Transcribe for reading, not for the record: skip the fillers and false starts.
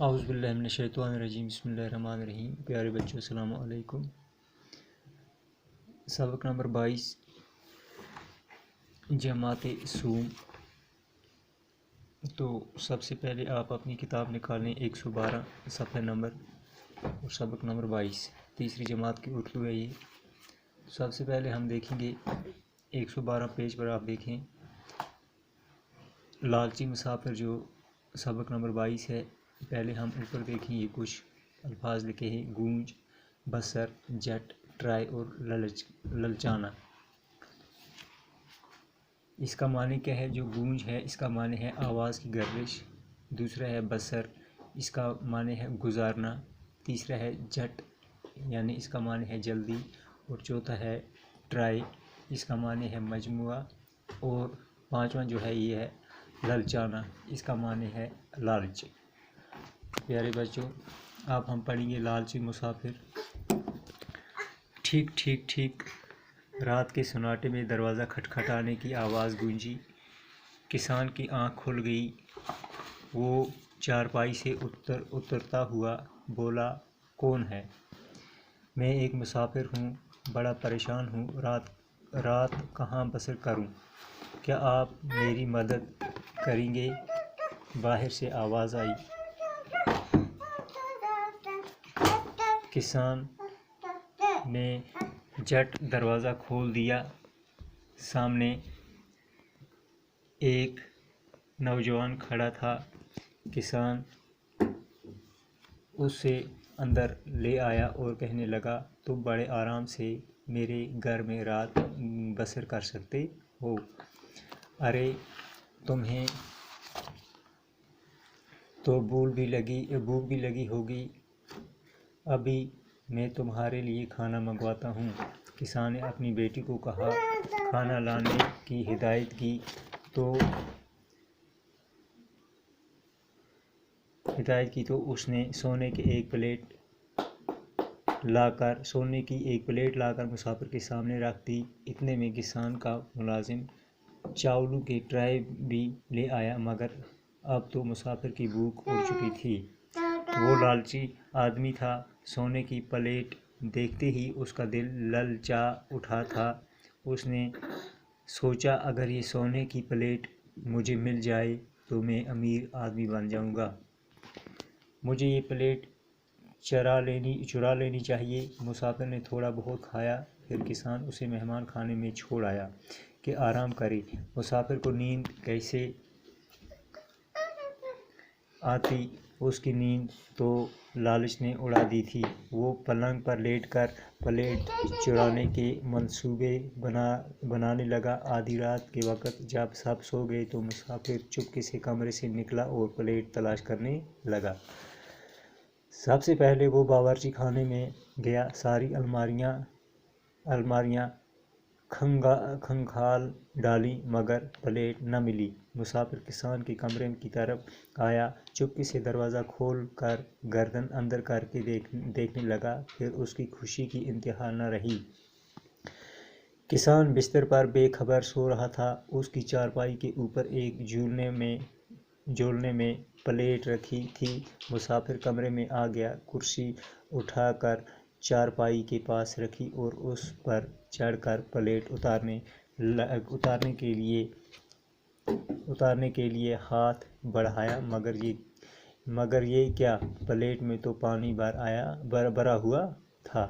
اعوذ باللہ من الشیطان الرجیم بسم اللہ الرحمن الرحیم۔ پیارے بچوں السلام علیکم۔ سبق نمبر 22 جماعت سوم۔ تو سب سے پہلے آپ اپنی کتاب نکالیں 112 صفحہ نمبر اور سبق نمبر 22 تیسری جماعت کی اردو ہے یہ۔ سب سے پہلے ہم دیکھیں گے 112 پیج پر آپ دیکھیں لالچی مسافر جو سبق نمبر 22 ہے۔ پہلے ہم اوپر دیکھیں یہ کچھ الفاظ لکھے ہیں: گونج، بسر، جٹ، ٹرائی اور للچانا۔ اس کا معنی کیا ہے؟ جو گونج ہے اس کا معنی ہے آواز کی گردش، دوسرا ہے بسر، اس کا معنی ہے گزارنا، تیسرا ہے جٹ یعنی اس کا معنی ہے جلدی، اور چوتھا ہے ٹرائی، اس کا معنی ہے مجموعہ، اور پانچواں جو ہے یہ ہے للچانا، اس کا معنی ہے لالچ۔ پیارے بچوں آپ ہم پڑھیں گے لالچی مسافر۔ ٹھیک ٹھیک ٹھیک رات کے سناٹے میں دروازہ کھٹکھٹانے کی آواز گونجی۔ کسان کی آنکھ کھل گئی، وہ چارپائی سے اترتا ہوا بولا، کون ہے؟ میں ایک مسافر ہوں، بڑا پریشان ہوں، رات کہاں بسر کروں؟ کیا آپ میری مدد کریں گے؟ باہر سے آواز آئی۔ کسان نے جٹ دروازہ کھول دیا۔ سامنے ایک نوجوان کھڑا تھا۔ کسان اسے اندر لے آیا اور کہنے لگا، تم بڑے آرام سے میرے گھر میں رات بسر کر سکتے ہو؟ ارے تمہیں تو بھوک بھی لگی ہوگی، ابھی میں تمہارے لیے کھانا منگواتا ہوں۔ کسان نے اپنی بیٹی کو کہا، کھانا لانے کی ہدایت کی تو اس نے سونے کی ایک پلیٹ لا کر مسافر کے سامنے رکھ دی۔ اتنے میں کسان کا ملازم چاولوں کے ٹرے بھی لے آیا، مگر اب تو مسافر کی بھوک اڑ چکی تھی۔ وہ لالچی آدمی تھا، سونے کی پلیٹ دیکھتے ہی اس کا دل للچا اٹھا تھا۔ اس نے سوچا، اگر یہ سونے کی پلیٹ مجھے مل جائے تو میں امیر آدمی بن جاؤں گا۔ مجھے یہ پلیٹ چرا لینی چاہیے۔ مسافر نے تھوڑا بہت کھایا، پھر کسان اسے مہمان خانے میں چھوڑ آیا کہ آرام کرے۔ مسافر کو نیند کیسے آتی؟ اس کی نیند تو لالچ نے اڑا دی تھی۔ وہ پلنگ پر لیٹ کر پلیٹ چرانے کے منصوبے بنانے لگا۔ آدھی رات کے وقت جب سب سو گئے تو مسافر چپکے سے کمرے سے نکلا اور پلیٹ تلاش کرنے لگا۔ سب سے پہلے وہ باورچی خانے میں گیا، ساری الماریاں کھنگال ڈالیں مگر پلیٹ نہ ملی۔ مسافر کسان کے کمرے کی طرف آیا، چپکے سے دروازہ کھول کر گردن اندر کر کے دیکھنے لگا، پھر اس کی خوشی کی انتہا نہ رہی۔ کسان بستر پر بے خبر سو رہا تھا۔ اس کی چارپائی کے اوپر ایک جھولنے میں پلیٹ رکھی تھی۔ مسافر کمرے میں آ گیا، کرسی اٹھا کر چارپائی کے پاس رکھی اور اس پر چڑھ کر پلیٹ اتارنے کے لیے ہاتھ بڑھایا، مگر یہ کیا؟ پلیٹ میں تو پانی بھرا ہوا تھا۔